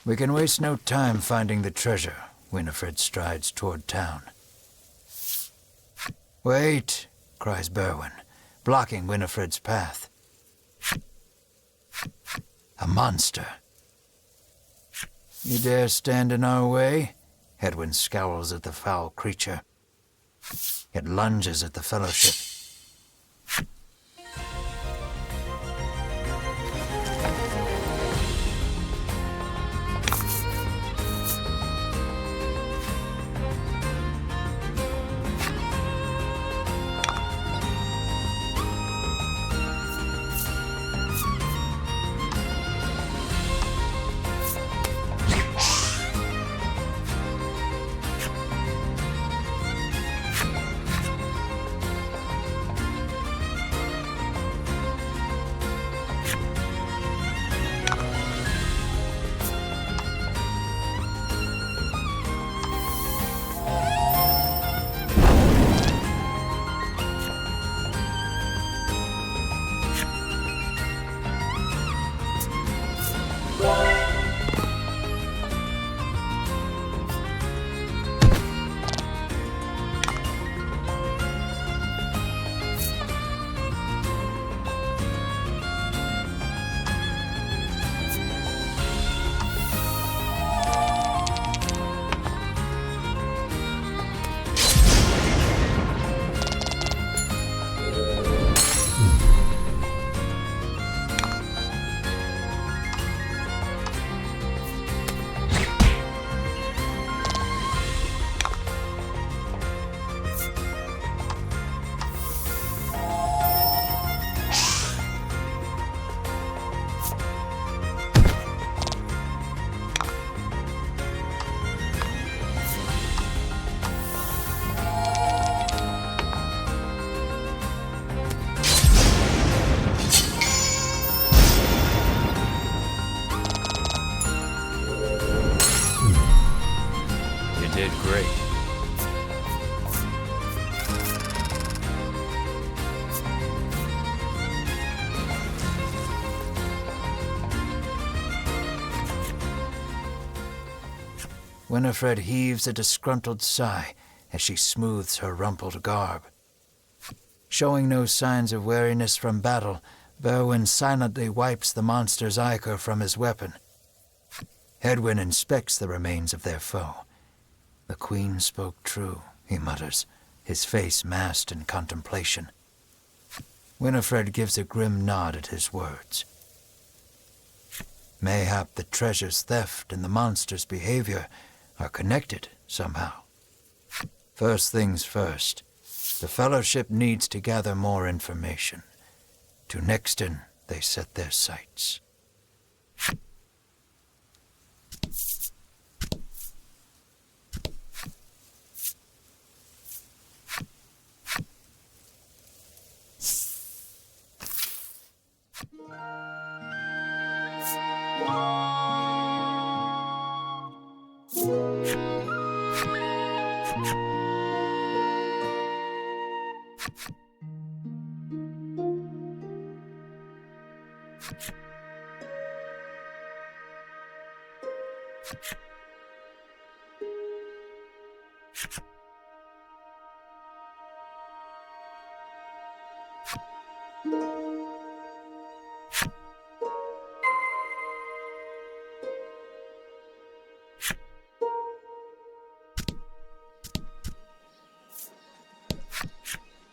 We can waste no time finding the treasure. Winifred strides toward town. Wait, cries Berwin, blocking Winifred's path. A monster. You dare stand in our way? Hedwyn scowls at the foul creature. It lunges at the Fellowship. Did great. Winifred heaves a disgruntled sigh as she smooths her rumpled garb. Showing no signs of weariness from battle, Berwin silently wipes the monster's ichor from his weapon. Hedwyn inspects the remains of their foe. The Queen spoke true, he mutters, his face masked in contemplation. Winifred gives a grim nod at his words. Mayhap the treasure's theft and the monster's behavior are connected somehow. First things first, the Fellowship needs to gather more information. To Nexton they set their sights.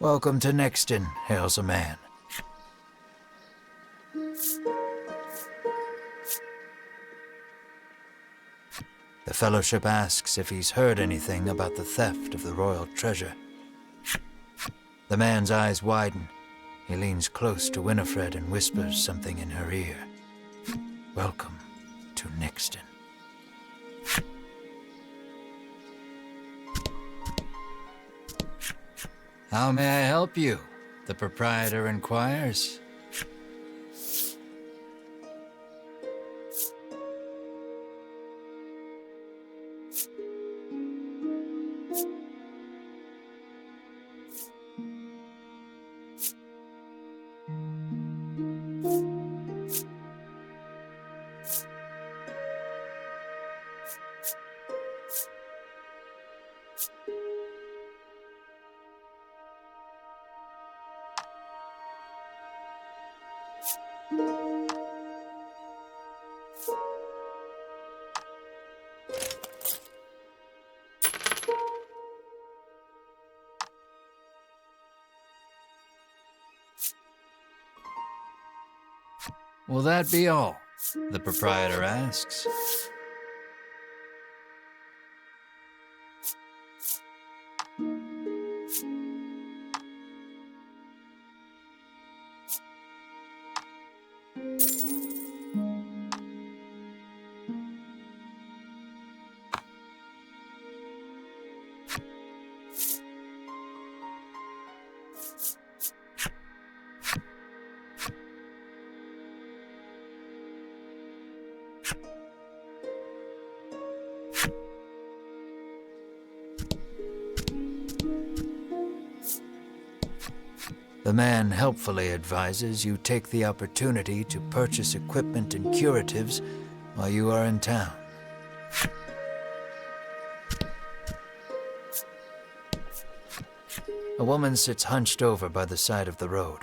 Welcome to Nexton, hails a man. The Fellowship asks if he's heard anything about the theft of the royal treasure. The man's eyes widen. He leans close to Winifred and whispers something in her ear. Welcome to Nexton. How may I help you? The proprietor inquires. Will that be all? The proprietor asks. The man helpfully advises you take the opportunity to purchase equipment and curatives while you are in town. A woman sits hunched over by the side of the road.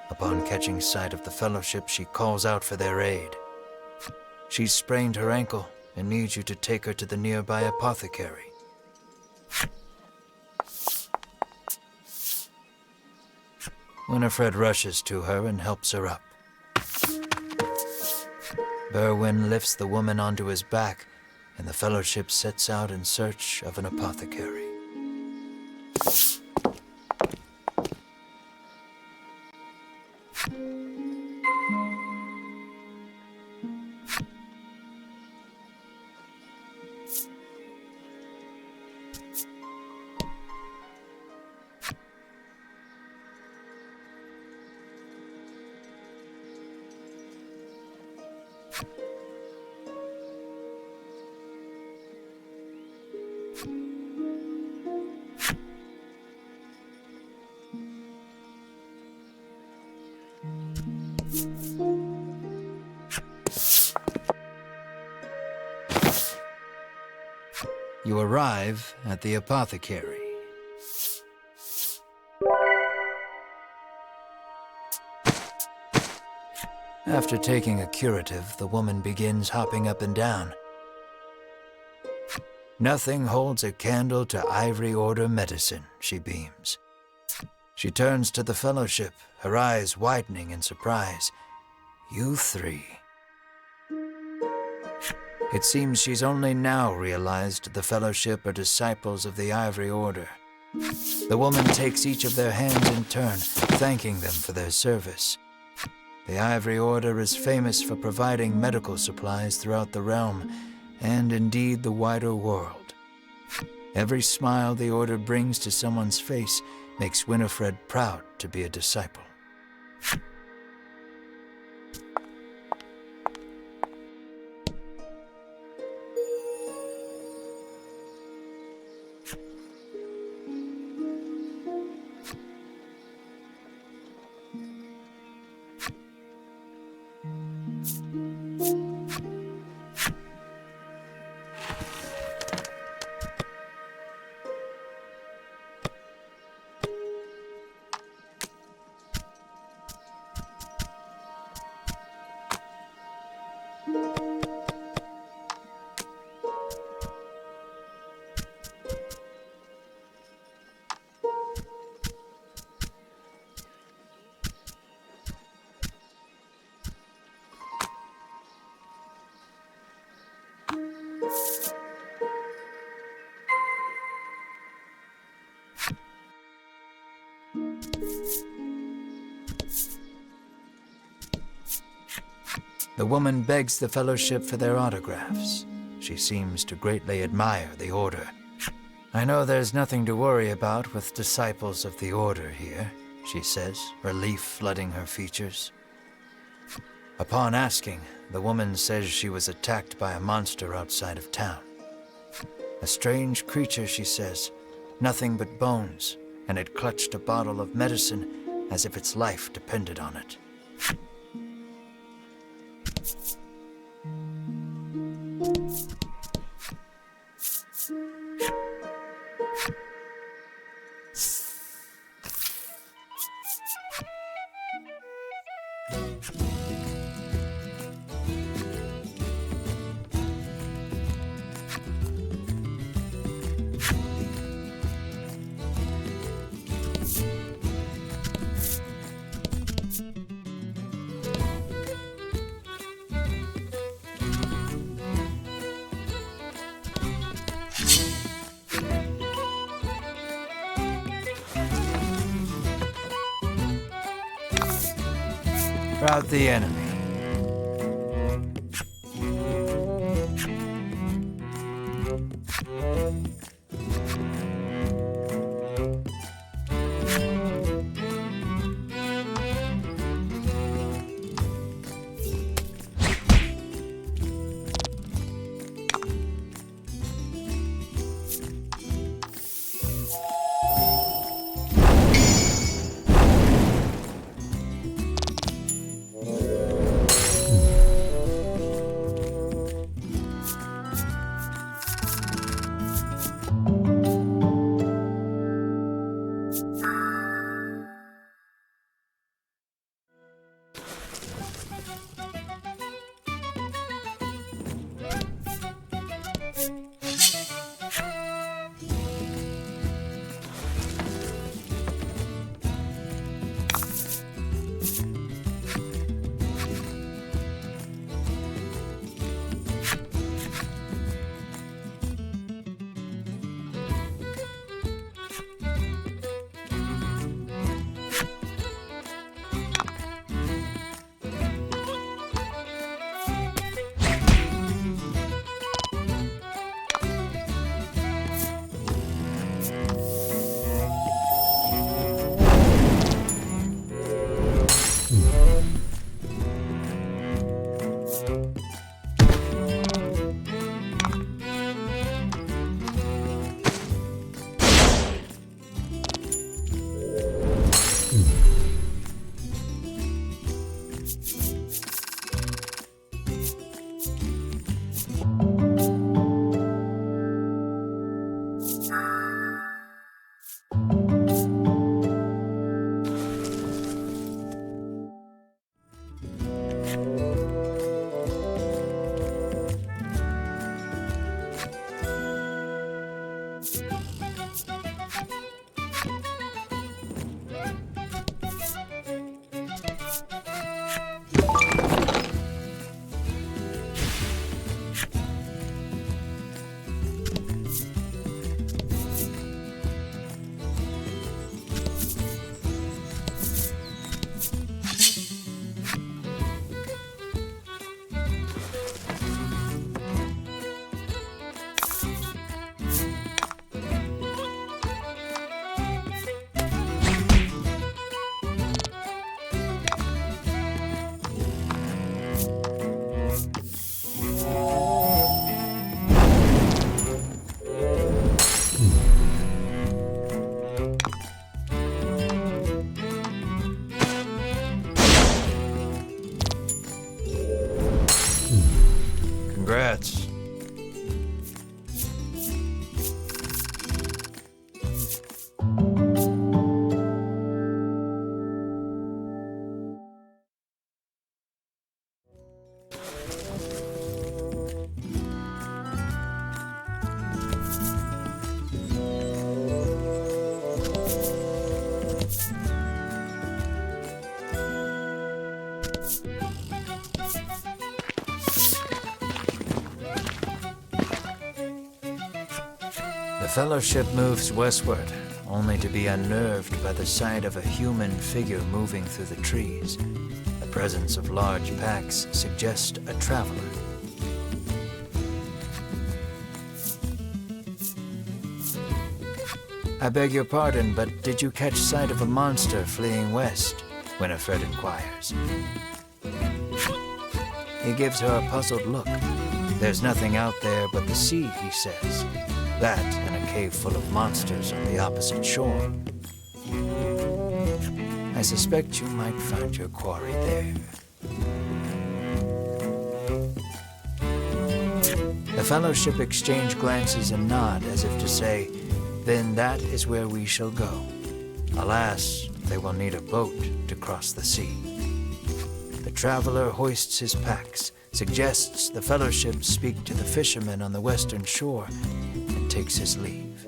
Upon catching sight of the Fellowship, she calls out for their aid. She's sprained her ankle and needs you to take her to the nearby apothecary. Winifred rushes to her and helps her up. Berwin lifts the woman onto his back, and the Fellowship sets out in search of an apothecary. You arrive at the apothecary. After taking a curative, the woman begins hopping up and down. Nothing holds a candle to Ivory Order medicine, she beams. She turns to the Fellowship, her eyes widening in surprise. You three. It seems she's only now realized the Fellowship are disciples of the Ivory Order. The woman takes each of their hands in turn, thanking them for their service. The Ivory Order is famous for providing medical supplies throughout the realm, and indeed the wider world. Every smile the Order brings to someone's face makes Winifred proud to be a disciple. The woman begs the Fellowship for their autographs. She seems to greatly admire the Order. I know there's nothing to worry about with disciples of the Order here, she says, relief flooding her features. Upon asking, the woman says she was attacked by a monster outside of town. A strange creature, she says, nothing but bones, and it clutched a bottle of medicine as if its life depended on it. Rout the enemy. Congrats. The Fellowship moves westward, only to be unnerved by the sight of a human figure moving through the trees. The presence of large packs suggests a traveler. I beg your pardon, but did you catch sight of a monster fleeing west? Winifred inquires. He gives her a puzzled look. There's nothing out there but the sea, he says. That and a cave full of monsters on the opposite shore. I suspect you might find your quarry there. The Fellowship exchange glances and nod as if to say, then that is where we shall go. Alas, they will need a boat to cross the sea. the traveler hoists his packs, suggests the fellowship speak to the fishermen on the western shore, and takes his leave.